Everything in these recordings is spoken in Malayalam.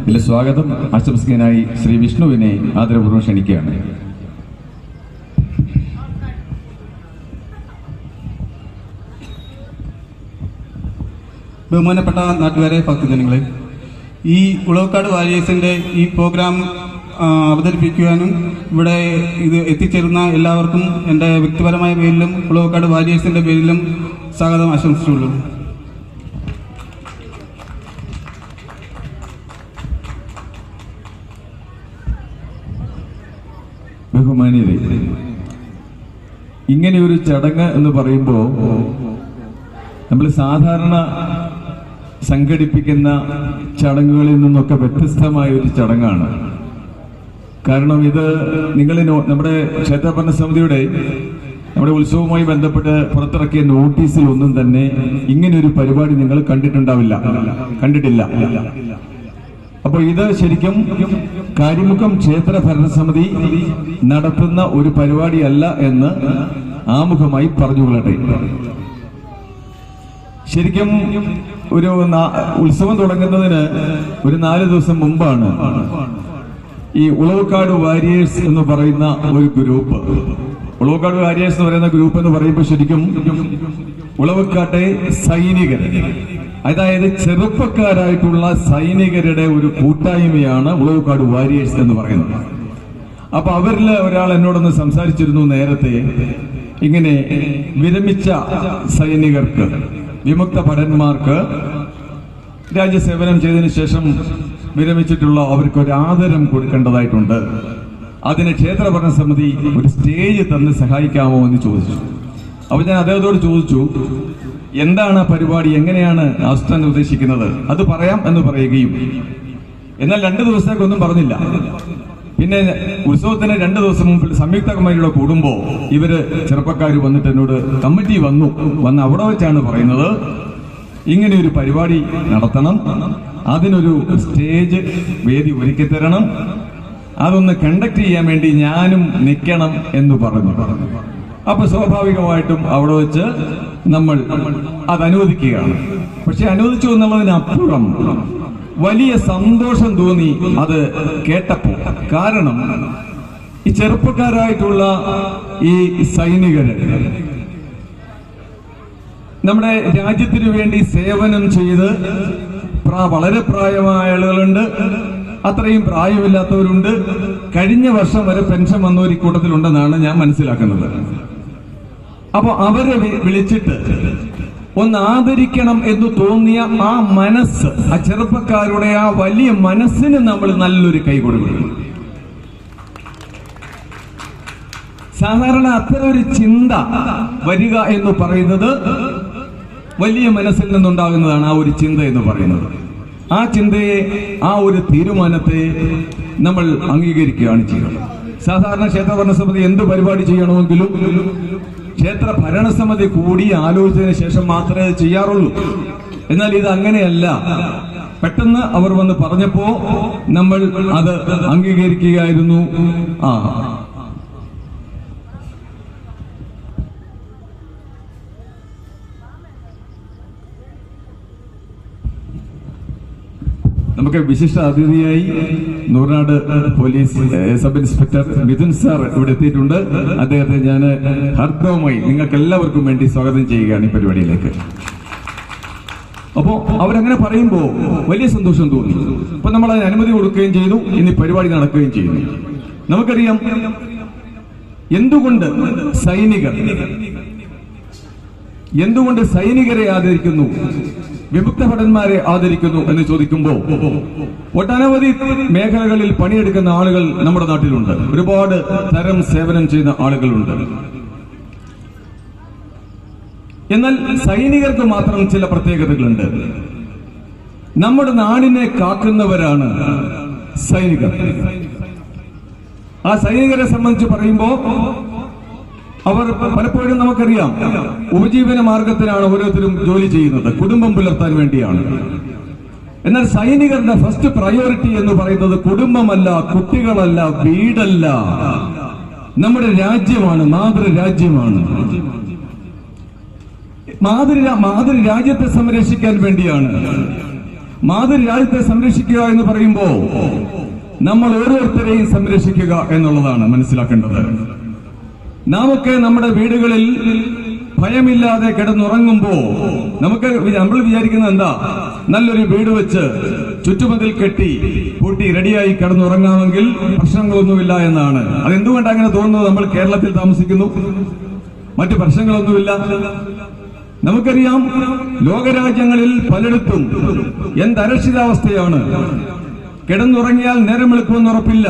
ഇതിലെ സ്വാഗതം ആശംസിക്കാനായി ശ്രീ വിഷ്ണുവിനെ ആദരപൂർവ്വം ക്ഷണിക്കുകയാണ്. ബഹുമാനപ്പെട്ട നാട്ടുകാരെ, ഭക്തജനങ്ങളെ, ഈ ഉളവക്കാട് വാരിയേഴ്സിന്റെ ഈ പ്രോഗ്രാം അവതരിപ്പിക്കുവാനും ഇവിടെ ഇത് എത്തിച്ചേരുന്ന എല്ലാവർക്കും എൻ്റെ വ്യക്തിപരമായ പേരിലും ഉളവക്കാട് വാരിയേഴ്സിന്റെ പേരിലും സ്വാഗതം ആശംസിച്ചുള്ളൂ. ബഹുമാനിയരെ, ഇങ്ങനെയൊരു ചടങ്ങ് എന്ന് പറയുമ്പോൾ നമ്മൾ സാധാരണ സംഘടിപ്പിക്കുന്ന ചടങ്ങുകളിൽ നിന്നൊക്കെ വ്യത്യസ്തമായ ഒരു ചടങ്ങാണ്. കാരണം ഇത് നമ്മുടെ ക്ഷേത്രഭരണ സമിതിയുടെ നമ്മുടെ ഉത്സവവുമായി ബന്ധപ്പെട്ട് പുറത്തിറക്കിയ നോട്ടീസിൽ ഒന്നും തന്നെ ഇങ്ങനെയൊരു പരിപാടി നിങ്ങൾ കണ്ടിട്ടില്ല. അപ്പോൾ ഇത് ശരിക്കും കാരിമുഖം ക്ഷേത്ര ഭരണസമിതി നടത്തുന്ന ഒരു പരിപാടിയല്ല എന്ന് ആമുഖമായി പറഞ്ഞുകൊള്ളട്ടെ. ശരിക്കും ഒരു ഉത്സവം തുടങ്ങുന്നതിന് ഒരു 4 ദിവസം മുമ്പാണ് ഈ ഉളവക്കാട് വാരിയേഴ്സ് എന്ന് പറയുന്ന ഒരു ഗ്രൂപ്പ്, ഉളവക്കാട് വാരിയേഴ്സ് എന്ന് പറയുന്ന ഗ്രൂപ്പ് എന്ന് പറയുമ്പോൾ ശരിക്കും ഉളവക്കാട്ടെ സൈനികർ, അതായത് ചെറുപ്പക്കാരായിട്ടുള്ള സൈനികരുടെ ഒരു കൂട്ടായ്മയാണ് ഉളവക്കാട് വാരിയേഴ്സ് എന്ന് പറയുന്നത്. അപ്പൊ അവരിൽ ഒരാൾ എന്നോടൊന്ന് സംസാരിച്ചിരുന്നു നേരത്തെ. ഇങ്ങനെ വിരമിച്ച സൈനികർക്ക്, വിമുക്ത ഭടന്മാർക്ക് രാജ്യസേവനം ചെയ്തതിനു ശേഷം വിരമിച്ചിട്ടുള്ള അവർക്ക് ഒരു ആദരം കൊടുക്കേണ്ടതായിട്ടുണ്ട്. അതിന് ക്ഷേത്രഭരണ സമിതി ഒരു സ്റ്റേജ് തന്ന് സഹായിക്കാമോ എന്ന് ചോദിച്ചു. അപ്പൊ ഞാൻ അദ്ദേഹത്തോട് ചോദിച്ചു, എന്താണ് പരിപാടി, എങ്ങനെയാണ് ആസ്ഥാനം ഉദ്ദേശിക്കുന്നത്, അത് പറയാം എന്ന് പറയുകയും, എന്നാൽ 2 ദിവസത്തേക്കൊന്നും പറഞ്ഞില്ല. പിന്നെ ഉത്സവത്തിന് 2 ദിവസം മുമ്പ് സംയുക്ത കമ്മിറ്റിയുടെ കൂടുമ്പോ ഇവര് ചെറുപ്പക്കാർ വന്നിട്ട് എന്നോട് കമ്മിറ്റി വന്ന് അവിടെ വെച്ചാണ് പറയുന്നത്, ഇങ്ങനെ ഒരു പരിപാടി നടത്തണം, അതിനൊരു സ്റ്റേജ് വേദി ഒരുക്കി തരണം, അതൊന്ന് കണ്ടക്ട് ചെയ്യാൻ വേണ്ടി ഞാനും നിൽക്കണം എന്ന് പറഞ്ഞു. അപ്പൊ സ്വാഭാവികമായിട്ടും അവിടെ വെച്ച് നമ്മൾ അത് അനുവദിക്കുകയാണ്. പക്ഷെ അനുവദിച്ചു എന്നുള്ളതിനപ്പുറം വലിയ സന്തോഷം തോന്നി അത് കേട്ടപ്പോൾ. കാരണം ഈ ചെറുപ്പക്കാരായിട്ടുള്ള ഈ സൈനികര് നമ്മുടെ രാജ്യത്തിനു വേണ്ടി സേവനം ചെയ്ത് വളരെ പ്രായമായ ആളുകളുണ്ട്, അത്രയും പ്രായമില്ലാത്തവരുണ്ട്, കഴിഞ്ഞ വർഷം വരെ പെൻഷൻ വന്നവർ ഇക്കൂട്ടത്തിലുണ്ടെന്നാണ് ഞാൻ മനസ്സിലാക്കുന്നത്. അപ്പൊ അവരെ വിളിച്ചിട്ട് ഒന്ന് ആദരിക്കണം എന്ന് തോന്നിയ ആ മനസ്സ്, ആ ചെറുപ്പക്കാരുടെ ആ വലിയ മനസ്സിന് നമ്മൾ നല്ലൊരു കൈ കൊടുക്കണം. സാധാരണ അത്തരം ഒരു ചിന്ത വരിക എന്ന് പറയുന്നത് വലിയ മനസ്സിൽ നിന്നുണ്ടാകുന്നതാണ്. ആ ഒരു ചിന്ത എന്ന് പറയുന്നത്, ആ ചിന്തയെ, ആ ഒരു തീരുമാനത്തെ നമ്മൾ അംഗീകരിക്കുകയാണ് ചെയ്യുന്നത്. സാധാരണ ക്ഷേത്ര ഭരണസമിതി എന്ത് പരിപാടി ചെയ്യണമെങ്കിലും ക്ഷേത്ര ഭരണസമിതി കൂടി ആലോചിച്ചതിന് ശേഷം മാത്രമേ ചെയ്യാറുള്ളൂ. എന്നാൽ ഇത് അങ്ങനെയല്ല. പെട്ടെന്ന് അവർ വന്ന് പറഞ്ഞപ്പോ നമ്മൾ അത് അംഗീകരിക്കുകയായിരുന്നു. നമുക്ക് വിശിഷ്ട അതിഥിയായി Noornad police sub inspector Mithun sir ഇവിടെ എത്തിയിട്ടുണ്ട്. അദ്ദേഹത്തെ ഞാൻ ഹർദവുമായി നിങ്ങൾക്ക് എല്ലാവർക്കും വേണ്ടി സ്വാഗതം ചെയ്യുകയാണ് ഈ പരിപാടിയിലേക്ക്. അപ്പോ അവരങ്ങനെ പറയുമ്പോൾ വലിയ സന്തോഷം തോന്നി. അപ്പൊ നമ്മൾ അതിന് അനുമതി കൊടുക്കുകയും ചെയ്തു. ഇനി പരിപാടി നടക്കുകയും ചെയ്യുന്നു. നമുക്കറിയാം എന്തുകൊണ്ട് സൈനികരെ ആദരിക്കുന്നു, വിമുക്ത ഭടന്മാരെ ആദരിക്കുന്നു എന്ന് ചോദിക്കുമ്പോൾ ഒട്ടനവധി മേഖലകളിൽ പണിയെടുക്കുന്ന ആളുകൾ നമ്മുടെ നാട്ടിലുണ്ട്. ഒരുപാട് തരം സേവനം ചെയ്യുന്ന ആളുകളുണ്ട്. എന്നാൽ സൈനികർക്ക് മാത്രം ചില പ്രത്യേകതകളുണ്ട്. നമ്മുടെ നാടിനെ കാക്കുന്നവരാണ് സൈനികർ. ആ സൈനികരെ സംബന്ധിച്ച് പറയുമ്പോൾ അവർ പലപ്പോഴും നമുക്കറിയാം ഉപജീവന മാർഗത്തിനാണ് ഓരോരുത്തരും ജോലി ചെയ്യുന്നത്, കുടുംബം പുലർത്താൻ വേണ്ടിയാണ്. എന്നാൽ സൈനികരുടെ ഫസ്റ്റ് പ്രയോറിറ്റി എന്ന് പറയുന്നത് കുടുംബമല്ല, കുട്ടികളല്ല, വീടല്ല, നമ്മുടെ രാജ്യമാണ്, മാതൃരാജ്യമാണ്. മാതൃരാജ്യത്തെ സംരക്ഷിക്കാൻ വേണ്ടിയാണ് മാതൃരാജ്യത്തെ സംരക്ഷിക്കുക എന്ന് പറയുമ്പോൾ നമ്മൾ ഓരോരുത്തരെയും സംരക്ഷിക്കുക എന്നുള്ളതാണ് മനസ്സിലാക്കേണ്ടത്. നാമൊക്കെ നമ്മുടെ വീടുകളിൽ ഭയമില്ലാതെ കിടന്നുറങ്ങുമ്പോ നമ്മൾ വിചാരിക്കുന്നത് എന്താ, നല്ലൊരു വീട് വെച്ച് ചുറ്റുമതിൽ കെട്ടി പൂട്ടി റെഡിയായി കിടന്നുറങ്ങാമെങ്കിൽ പ്രശ്നങ്ങളൊന്നുമില്ല എന്നാണ്. അതെന്തുകൊണ്ട് അങ്ങനെ തോന്നുന്നത്? നമ്മൾ കേരളത്തിൽ താമസിക്കുന്നു, മറ്റു പ്രശ്നങ്ങളൊന്നുമില്ല. നമുക്കറിയാം, ലോകരാജ്യങ്ങളിൽ പലയിടത്തും എന്തരക്ഷിതാവസ്ഥയാണ്. കിടന്നുറങ്ങിയാൽ നേരം വെളുക്കുമെന്ന് ഉറപ്പില്ല.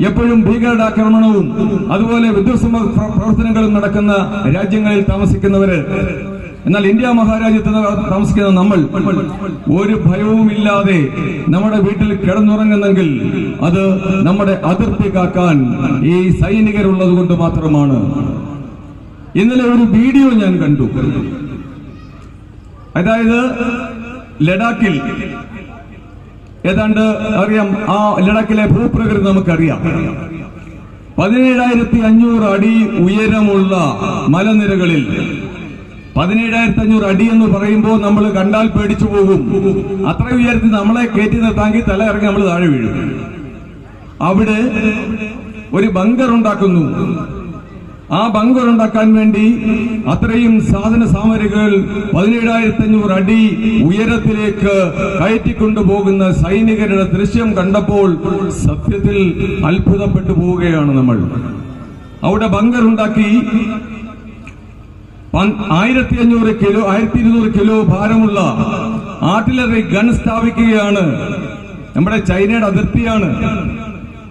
എപ്പോഴും ഭീകരരുടെ ആക്രമണവും അതുപോലെ വിധ്വംസക പ്രവർത്തനങ്ങളും നടക്കുന്ന രാജ്യങ്ങളിൽ താമസിക്കുന്നവര്. എന്നാൽ ഇന്ത്യ മഹാരാജ്യത്ത് താമസിക്കുന്ന നമ്മൾ ഒരു ഭയവുമില്ലാതെ നമ്മുടെ വീട്ടിൽ കിടന്നുറങ്ങുന്നെങ്കിൽ അത് നമ്മുടെ അതിർത്തി കാക്കാൻ ഈ സൈനികരുള്ളത് കൊണ്ട് മാത്രമാണ്. ഇന്നലെ ഒരു വീഡിയോ ഞാൻ കണ്ടു. അതായത് ലഡാക്കിൽ ഏതാണ്ട് അറിയാം, ആ ലഡാക്കിലെ ഭൂപ്രകൃതി നമുക്കറിയാം. 17,500 അടി ഉയരമുള്ള മലനിരകളിൽ 17,500 അടി എന്ന് പറയുമ്പോൾ നമ്മൾ കണ്ടാൽ പേടിച്ചു പോകും. അത്ര ഉയരത്തിൽ നമ്മളെ കയറ്റി നിർത്താമെങ്കിൽ തല ഇറങ്ങി നമ്മൾ താഴെ വീഴും. അവിടെ ഒരു ബങ്കർ ഉണ്ടാക്കുന്നു. ആ ബങ്കർ ഉണ്ടാക്കാൻ വേണ്ടി അത്രയും സാധന സാമഗ്രികൾ 17,500 അടി ഉയരത്തിലേക്ക് കയറ്റിക്കൊണ്ടുപോകുന്ന സൈനികരുടെ ദൃശ്യം കണ്ടപ്പോൾ സത്യത്തിൽ അത്ഭുതപ്പെട്ടു പോവുകയാണ് നമ്മൾ. അവിടെ ബങ്കർ ഉണ്ടാക്കി 1,500 കിലോ 1,200 കിലോ ഭാരമുള്ള ആർട്ടിലറി ഗൺ സ്ഥാപിക്കുകയാണ്. നമ്മുടെ ചൈനയുടെ അതിർത്തിയാണ്.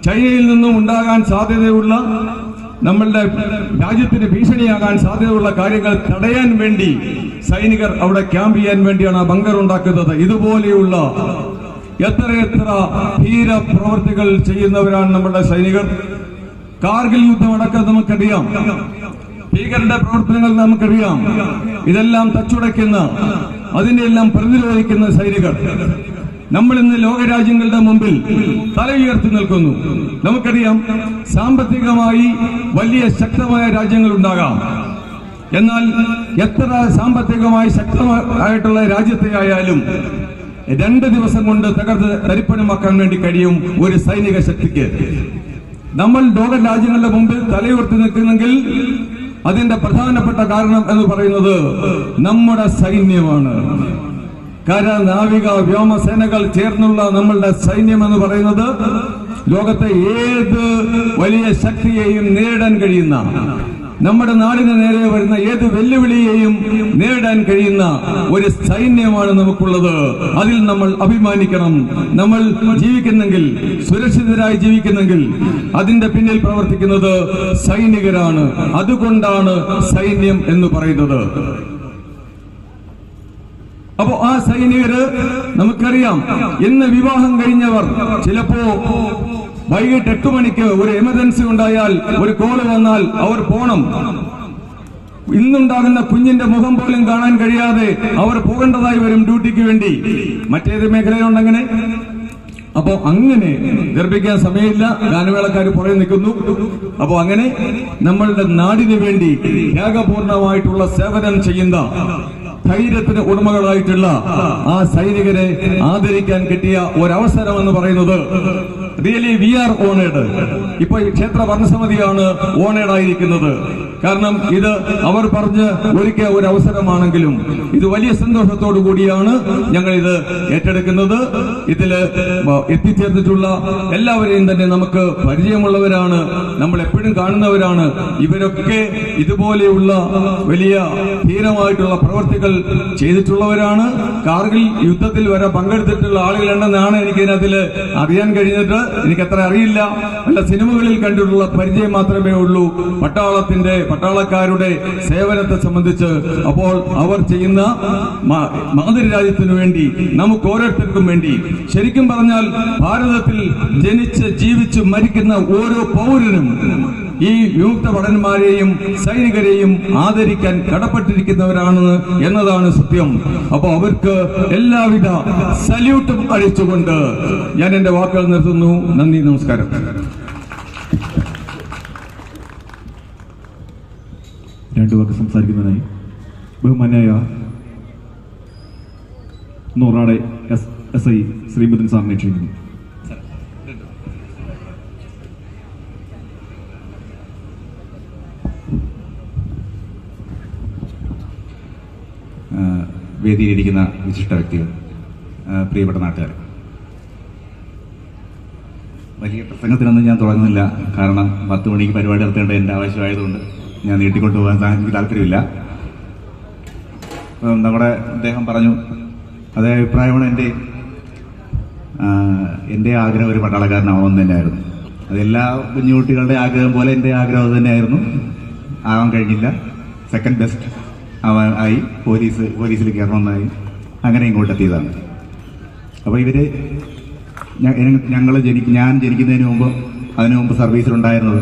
ചൈനയിൽ നിന്നും ഉണ്ടാകാൻ സാധ്യതയുള്ള, നമ്മളുടെ രാജ്യത്തിന് ഭീഷണിയാകാൻ സാധ്യതയുള്ള കാര്യങ്ങൾ തടയാൻ വേണ്ടി സൈനികർ അവിടെ ക്യാമ്പ് ചെയ്യാൻ വേണ്ടിയാണ് ആ ബങ്കർ ഉണ്ടാക്കുന്നത്. ഇതുപോലെയുള്ള എത്രയെത്ര ധീര പ്രവർത്തികൾ ചെയ്യുന്നവരാണ് നമ്മുടെ സൈനികർ. കാർഗിൽ യുദ്ധമടക്കം നമുക്കറിയാം, ഭീകരന്റെ പ്രവർത്തനങ്ങൾ നമുക്കറിയാം. ഇതെല്ലാം തച്ചുടയ്ക്കുന്ന, അതിനെല്ലാം പ്രതിരോധിക്കുന്ന സൈനികർ. നമ്മൾ ഇന്ന് ലോകരാജ്യങ്ങളുടെ മുമ്പിൽ തല ഉയർത്തി നിൽക്കുന്നു. നമുക്കറിയാം, സാമ്പത്തികമായി വലിയ ശക്തമായ രാജ്യങ്ങൾ ഉണ്ടാകാം. എന്നാൽ എത്ര സാമ്പത്തികമായി ശക്തമായിട്ടുള്ള രാജ്യത്തെ ആയാലും 2 ദിവസം കൊണ്ട് തകർത്ത് തരിപ്പണമാക്കാൻ വേണ്ടി കഴിയും ഒരു സൈനിക ശക്തിക്ക്. നമ്മൾ ലോക രാജ്യങ്ങളുടെ മുമ്പിൽ തലയുയർത്തി നിൽക്കുന്നെങ്കിൽ അതിന്റെ പ്രധാനപ്പെട്ട കാരണം എന്ന് പറയുന്നത് നമ്മുടെ സൈന്യമാണ്. കര, നാവിക, വ്യോമസേനകൾ ചേർന്നുള്ള നമ്മളുടെ സൈന്യം എന്ന് പറയുന്നത് ലോകത്തെ ഏത് വലിയ ശക്തിയെയും നേരിടാൻ കഴിയുന്ന, നമ്മുടെ നാടിന് നേരെ വരുന്ന ഏത് വെല്ലുവിളിയെയും നേരിടാൻ കഴിയുന്ന ഒരു സൈന്യമാണ് നമുക്കുള്ളത്. അതിൽ നമ്മൾ അഭിമാനിക്കണം. നമ്മൾ ജീവിക്കുന്നെങ്കിൽ, സുരക്ഷിതരായി ജീവിക്കുന്നെങ്കിൽ അതിന്റെ പിന്നിൽ പ്രവർത്തിക്കുന്നത് സൈനികരാണ്. അതുകൊണ്ടാണ് സൈന്യം എന്ന് പറയുന്നത്. അപ്പോ ആ സൈനികര് നമുക്കറിയാം, ഇന്ന് വിവാഹം കഴിഞ്ഞവർ ചിലപ്പോ വൈകിട്ട് 8 മണിക്ക് ഒരു എമർജൻസി ഉണ്ടായാൽ, ഒരു കോള് വന്നാൽ അവർ പോണം. ഇന്നുണ്ടാകുന്ന കുഞ്ഞിന്റെ മുഖം പോലും കാണാൻ കഴിയാതെ അവർ പോകേണ്ടതായി വരും ഡ്യൂട്ടിക്ക് വേണ്ടി. മറ്റേത് മേഖലയിലുണ്ടങ്ങനെ. അപ്പോ അങ്ങനെ ഗർഭിക്കാൻ സമയമില്ല, ഗാനമേളക്കാർ പുറകെ നിൽക്കുന്നു. അപ്പോ അങ്ങനെ നമ്മളുടെ നാടിന് വേണ്ടി ത്യാഗപൂർണമായിട്ടുള്ള സേവനം ചെയ്യുന്ന, ധൈര്യത്തിന് ഉടമകളായിട്ടുള്ള ആ സൈനികരെ ആദരിക്കാൻ കിട്ടിയ ഒരവസരം എന്ന് പറയുന്നത് റിയലി വി ആർ ഓണേഡ്. ഇപ്പൊ ഈ ക്ഷേത്ര ഭരണസമിതിയാണ് ഓണേഡ് ആയിരിക്കുന്നത്. കാരണം ഇത് അവർ പറഞ്ഞ് ഒരുക്കിയ ഒരു അവസരമാണെങ്കിലും ഇത് വലിയ സന്തോഷത്തോടു കൂടിയാണ് ഞങ്ങൾ ഇത് ഏറ്റെടുക്കുന്നത്. ഇതില് എത്തിച്ചേർന്നിട്ടുള്ള എല്ലാവരെയും തന്നെ നമുക്ക് പരിചയമുള്ളവരാണ്, നമ്മൾ എപ്പോഴും കാണുന്നവരാണ്. ഇവരൊക്കെ ഇതുപോലെയുള്ള വലിയ ധീരമായിട്ടുള്ള പ്രവർത്തികൾ ചെയ്തിട്ടുള്ളവരാണ്. കാർഗിൽ യുദ്ധത്തിൽ വരെ പങ്കെടുത്തിട്ടുള്ള ആളുകളുണ്ടെന്നാണ് എനിക്ക് ഇതിനകത്തിൽ അറിയാൻ കഴിഞ്ഞിട്ട്. എനിക്കത്ര അറിയില്ല, വല്ല സിനിമകളിൽ കണ്ടിട്ടുള്ള പരിചയം മാത്രമേ ഉള്ളൂ പട്ടാളക്കാരുടെ സേവനത്തെ സംബന്ധിച്ച്. അപ്പോൾ അവർ ചെയ്യുന്ന മാതൃരാജ്യത്തിനു വേണ്ടി, നമുക്ക് ഓരോരുത്തർക്കും വേണ്ടി, ശരിക്കും പറഞ്ഞാൽ ഭാരതത്തിൽ ജനിച്ച് ജീവിച്ച് മരിക്കുന്ന ഓരോ പൗരനും ഈ വിമുക്ത ഭടന്മാരെയും സൈനികരെയും ആദരിക്കാൻ കടപ്പെട്ടിരിക്കുന്നവരാണ് എന്നതാണ് സത്യം. അപ്പോൾ അവർക്ക് എല്ലാവിധ സല്യൂട്ടും അടിച്ചുകൊണ്ട് ഞാൻ എന്റെ വാക്കുകൾ നിർത്തുന്നു. നന്ദി, നമസ്കാരം. രണ്ടു വാക്ക് സംസാരിക്കുന്നതിനായി ബഹുമാന്യായ നൂറാടെ എസ് SI ശ്രീമതി സാറിനെ ക്ഷണിക്കുന്നു. വേദിയിലിരിക്കുന്ന വിശിഷ്ട വ്യക്തികൾ, പ്രിയപ്പെട്ട നാട്ടുകാർ, വലിയ പ്രസംഗത്തിനൊന്നും ഞാൻ തുടങ്ങുന്നില്ല. കാരണം 10 മണിക്ക് പരിപാടി നടത്തേണ്ട എൻ്റെ ആവശ്യമായതുകൊണ്ട് ഞാൻ നീട്ടിക്കൊണ്ടുപോകാൻ എനിക്ക് താല്പര്യമില്ല. നമ്മുടെ അദ്ദേഹം പറഞ്ഞു, അതേ അഭിപ്രായമാണ് എൻ്റെ ആഗ്രഹം ഒരു പട്ടാളക്കാരനാവണമെന്ന് തന്നെയായിരുന്നു. അതെല്ലാ കുഞ്ഞുകുട്ടികളുടെ ആഗ്രഹം പോലെ എൻ്റെ ആഗ്രഹം തന്നെയായിരുന്നു. ആവാൻ കഴിഞ്ഞില്ല. സെക്കൻഡ് ബെസ്റ്റ് ആയി. പോലീസിൽ കയറണമെന്നായി. അങ്ങനെ ഇങ്ങോട്ട് എത്തിയതാണ്. അപ്പോൾ ഞാൻ ജനിക്കുന്നതിന് മുമ്പ്, അതിനു മുമ്പ് സർവീസിലുണ്ടായിരുന്നത്,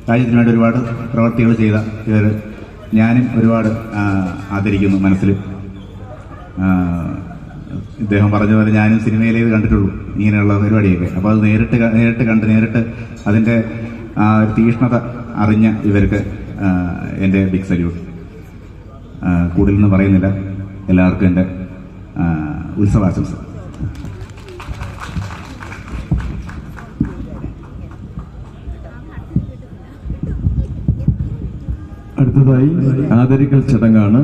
രാജ്യത്തിന് വേണ്ടി ഒരുപാട് പ്രവർത്തികൾ ചെയ്ത ഇവർ ഞാനും ഒരുപാട് ആദരിക്കുന്നു. മനസ്സിൽ ഇദ്ദേഹം പറഞ്ഞ പോലെ ഞാനും സിനിമയിലേ കണ്ടിട്ടുള്ളൂ ഇങ്ങനെയുള്ള പരിപാടിയൊക്കെ. അപ്പോൾ അത് നേരിട്ട് അതിൻ്റെ ഒരു തീക്ഷ്ണത അറിഞ്ഞ ഇവർക്ക് എൻ്റെ ബിഗ് സല്യൂട്ട്. കൂടുതലൊന്നും പറയുന്നില്ല. എല്ലാവർക്കും എൻ്റെ ഉത്സവാശംസ. അടുത്തതായി ആദരിക്കൽ ചടങ്ങാണ്.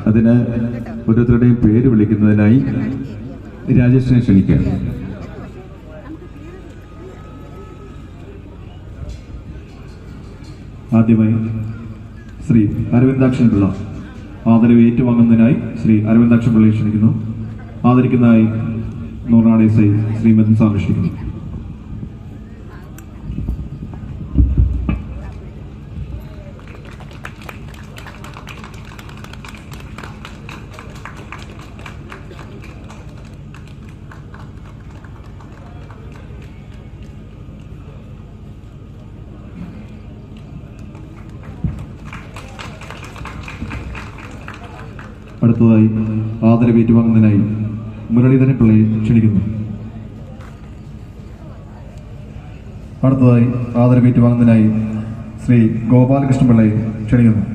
അതിന് ഓരോരുത്തരുടെയും പേര് വിളിക്കുന്നതിനായി രാജേഷിനെ ക്ഷണിക്കാം. ആദ്യമായി ശ്രീ അരവിന്ദാക്ഷൻ പിള്ള ആദരവ് ഏറ്റുവാങ്ങുന്നതിനായി ശ്രീ അരവിന്ദാക്ഷൻ പിള്ളയെ ക്ഷണിക്കുന്നു. ആദരിക്കുന്നതായി നൂറാട് SI ശ്രീമതി സാറിനെ ക്ഷണിക്കുന്നു. അടുത്തതായി ആദരവ് ഏറ്റുവാങ്ങുന്നതിനായി മുരളീധരൻ പിള്ളയെ ക്ഷണിക്കുന്നു. അടുത്തതായി ആദരവ് ഏറ്റുവാങ്ങുന്നതിനായി ശ്രീ ഗോപാലകൃഷ്ണൻ പിള്ളയെ ക്ഷണിക്കുന്നു.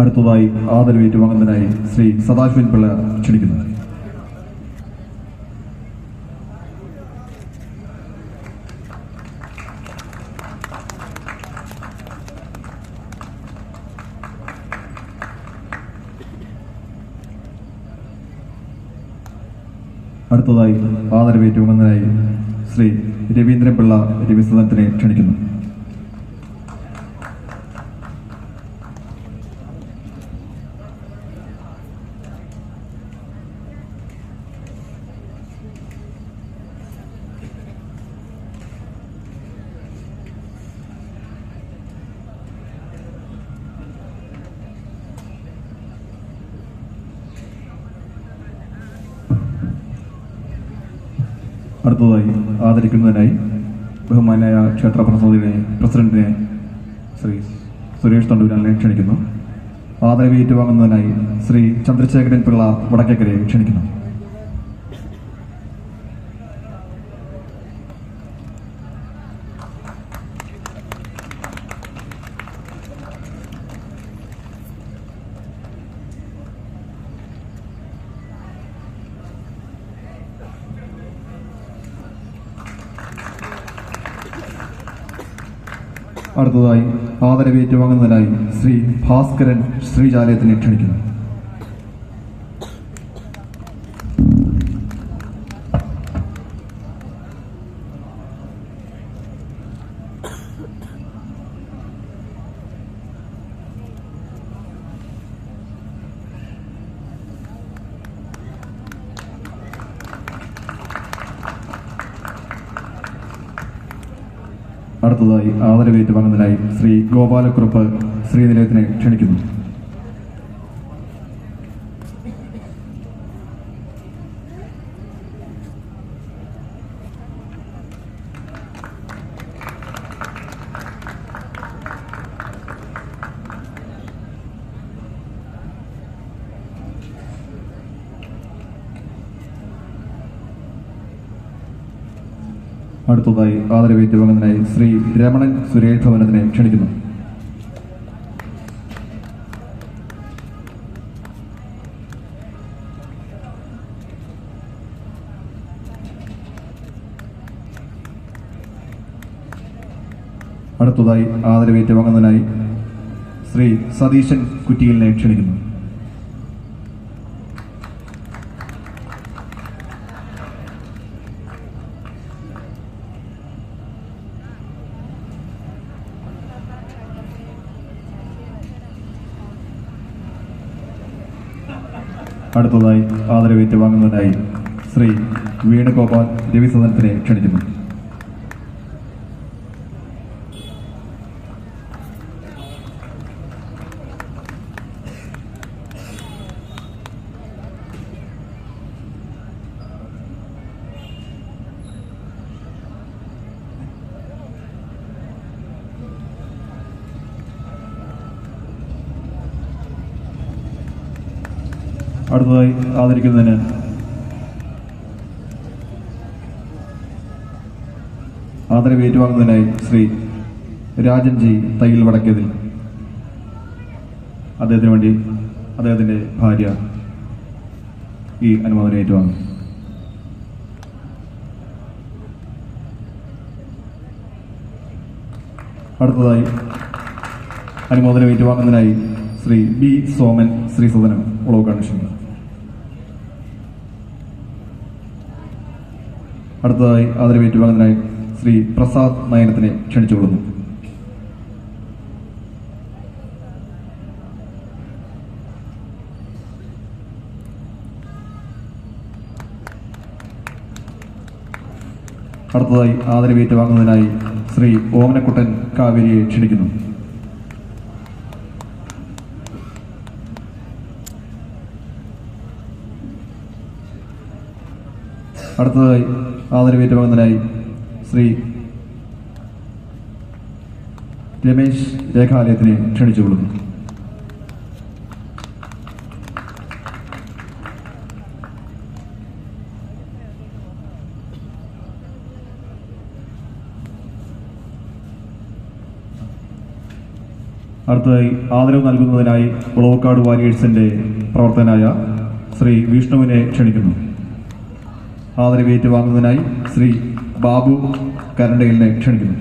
അടുത്തതായി ആദരവ് ഏറ്റുവാങ്ങുന്നതിനായി ശ്രീ സദാശിവൻ പിള്ള ക്ഷണിക്കുന്നു. അടുത്തതായി ആദരവ് ഏറ്റുവാങ്ങുന്നതിനായി ശ്രീ രവീന്ദ്രൻ പിള്ള രവിസദനത്തിനെ ക്ഷണിക്കുന്നു. അടുത്തതായി ആദരിക്കുന്നതിനായി ബഹുമാനായ ക്ഷേത്ര പ്രസാദിയുടെ പ്രസിഡന്റിനെ ശ്രീ സുരേഷ് തണ്ടൂരാനെ ക്ഷണിക്കുന്നു. ആദരവ് ഏറ്റുവാങ്ങുന്നതിനായി ശ്രീ ചന്ദ്രശേഖരൻ പിള്ള വടക്കേക്കരയെ ക്ഷണിക്കുന്നു. അടുത്തതായി ആദരവ് ഏറ്റുവാങ്ങുന്നതിനായി ശ്രീ ഭാസ്കരൻ ശ്രീജാലയത്തിനെ ക്ഷണിക്കുന്നു. അടുത്തതായി ആദരവ് ഏറ്റുവാങ്ങുന്നതിനായി ശ്രീ ഗോപാലക്കുറുപ്പ് ശ്രീനിലയത്തിനെ ക്ഷണിക്കുന്നു. അടുത്തതായി ആദരവേറ്റുവാങ്ങുന്നതിനായി ശ്രീ രമണൻ സുരേഷ് ഭവനത്തിനെ ക്ഷണിക്കുന്നു. അടുത്തതായി ആദരവേറ്റുവാങ്ങുന്നതിനായി ശ്രീ സതീശൻ കുറ്റിയിലിനെ ക്ഷണിക്കുന്നു. അടുത്തതായി ആദരവേറ്റുവാങ്ങുന്നതിനായി ശ്രീ വേണുഗോപാൽ രവിസദനത്തിനെ ക്ഷണിക്കുന്നു. അടുത്തതായി ആദരിക്കുന്നതിന് ആദരവ് ഏറ്റുവാങ്ങുന്നതിനായി ശ്രീ രാജൻ ജി തയ്യിൽ വടക്കേതിൽ അദ്ദേഹത്തിന് വേണ്ടി അദ്ദേഹത്തിന്റെ ഭാര്യ ഈ അനുമോദനം ഏറ്റുവാങ്ങും. അടുത്തതായി അനുമോദനം ഏറ്റുവാങ്ങുന്നതിനായി ശ്രീ ബി സോമൻ ശ്രീസദനം ഉളവക്കാട് ക്ഷണിക്കുന്നു. അടുത്തതായി ആദരവ് ഏറ്റുവാങ്ങുന്നതിനായി ശ്രീ പ്രസാദ് നയനത്തിനെ ക്ഷണിച്ചുകൊള്ളുന്നു. അടുത്തതായി ആദരവ് ഏറ്റുവാങ്ങുന്നതിനായി ശ്രീ ഓമനക്കുട്ടൻ കാവേരിയെ ക്ഷണിക്കുന്നു. അടുത്തതായി ആദരവേറ്റുവാങ്ങുന്നതിനായി ശ്രീ രമേശ് രേഖാലയത്തിനെ ക്ഷണിച്ചുകൊള്ളുന്നു. അടുത്തതായി ആദരവ് നൽകുന്നതിനായി ഉളവക്കാട് വാരിയേഴ്സിന്റെ പ്രവർത്തകനായ ശ്രീ വിഷ്ണുവിനെ ക്ഷണിക്കുന്നു. ആദരവ് ഏറ്റുവാങ്ങുന്നതിനായി ശ്രീ ബാബു കരണ്ടയിലിനെ ക്ഷണിക്കുന്നു.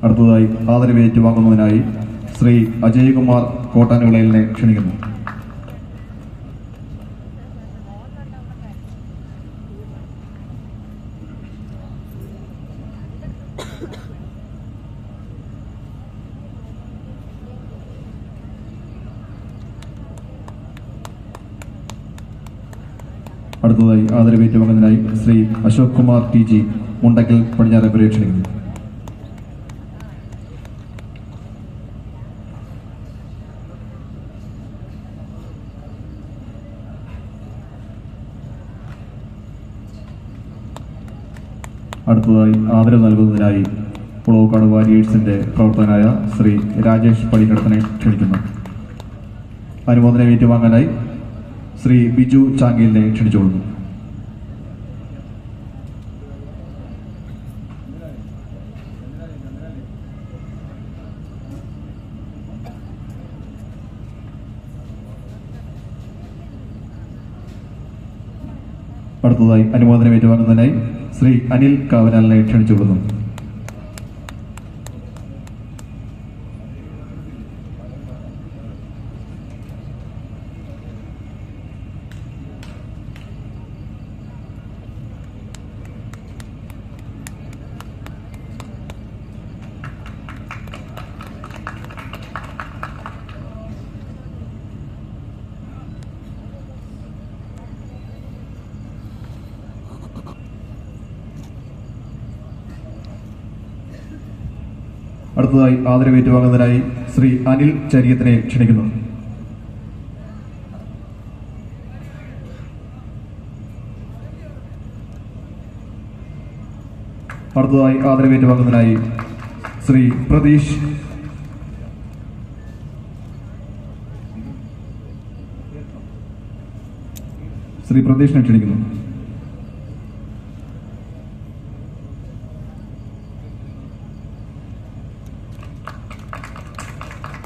അടുത്തതായി ആദരവ് ഏറ്റുവാങ്ങുന്നതിനായി ശ്രീ അജയ്കുമാർ കോട്ടാനുവിളയിലിനെ ക്ഷണിക്കുന്നു. അടുത്തതായി ആദരവ് ഏറ്റുവാങ്ങുന്നതിനായി ശ്രീ അശോക് കുമാർ ടി ജി മുണ്ടക്കൽ പടിഞ്ഞാറേപ്പുരയെ ക്ഷണിക്കുന്നു. അടുത്തതായി ആദരവ് നൽകുന്നതിനായി ഉളവക്കാട് വാരിയേഴ്സിന്റെ പ്രവർത്തകനായ ശ്രീ രാജേഷ് പടിക്കടത്തിനെ ക്ഷണിക്കുന്നു. അനുമോദനം ഏറ്റുവാങ്ങാനായി ശ്രീ ബിജു ചാങ്കിലിനെ ക്ഷണിച്ചുകൊള്ളുന്നു. അടുത്തതായി അനുമോദനം ഏറ്റുവാങ്ങുന്നതിനായി ശ്രീ അനിൽ കാവനാലിനെ ക്ഷണിച്ചുകൊള്ളുന്നു. അടുത്തതായി ആദരവ് ഏറ്റുവാങ്ങുന്നതിനായി ശ്രീ അനിൽ ചരിയത്തിനെ ക്ഷണിക്കുന്നു. അടുത്തതായി ആദരവേറ്റ് വാങ്ങുന്നതിനായി ശ്രീ പ്രതീഷ് പ്രതീഷിനെ ക്ഷണിക്കുന്നു.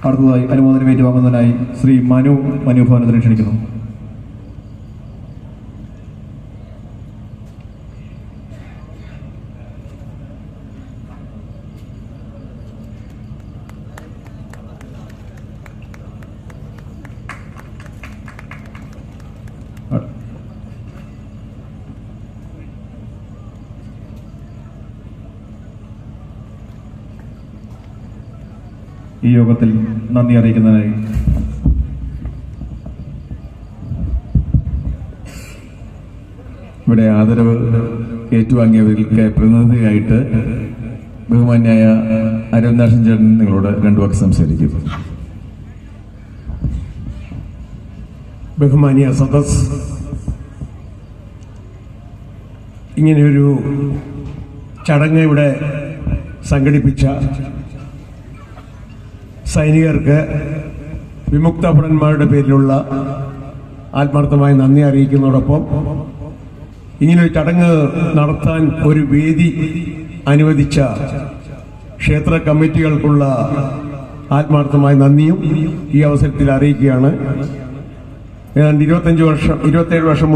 അടുത്തതായി അനുമോദനം ഏറ്റുവാങ്ങുന്നതിനായി ശ്രീ മനു ഭവനത്തിനെ ക്ഷണിക്കുന്നു. ഈ യോഗത്തിൽ നന്ദി അറിയിക്കുന്നതിനായി ഇവിടെ ആദരവ് ഏറ്റുവാങ്ങിയവർക്ക് പ്രതിനിധിയായിട്ട് ബഹുമാന്യായ അരവിന്ദാക്ഷൻ ചേട്ടൻ നിങ്ങളോട് രണ്ടു വാക്ക് സംസാരിക്കും. ബഹുമാനിയ സദസ്, ഇങ്ങനെയൊരു ചടങ്ങ് ഇവിടെ സംഘടിപ്പിച്ച സൈനികർക്ക് വിമുക്ത ഭടന്മാരുടെ പേരിലുള്ള ആത്മാർത്ഥമായ നന്ദി അറിയിക്കുന്നതോടൊപ്പം ഇങ്ങനൊരു ചടങ്ങ് നടത്താൻ ഒരു വേദി അനുവദിച്ച ക്ഷേത്ര കമ്മിറ്റികൾക്കുള്ള ആത്മാർത്ഥമായ നന്ദിയും ഈ അവസരത്തിൽ അറിയിക്കുകയാണ്. ഏതാണ്ട് 27 വർഷം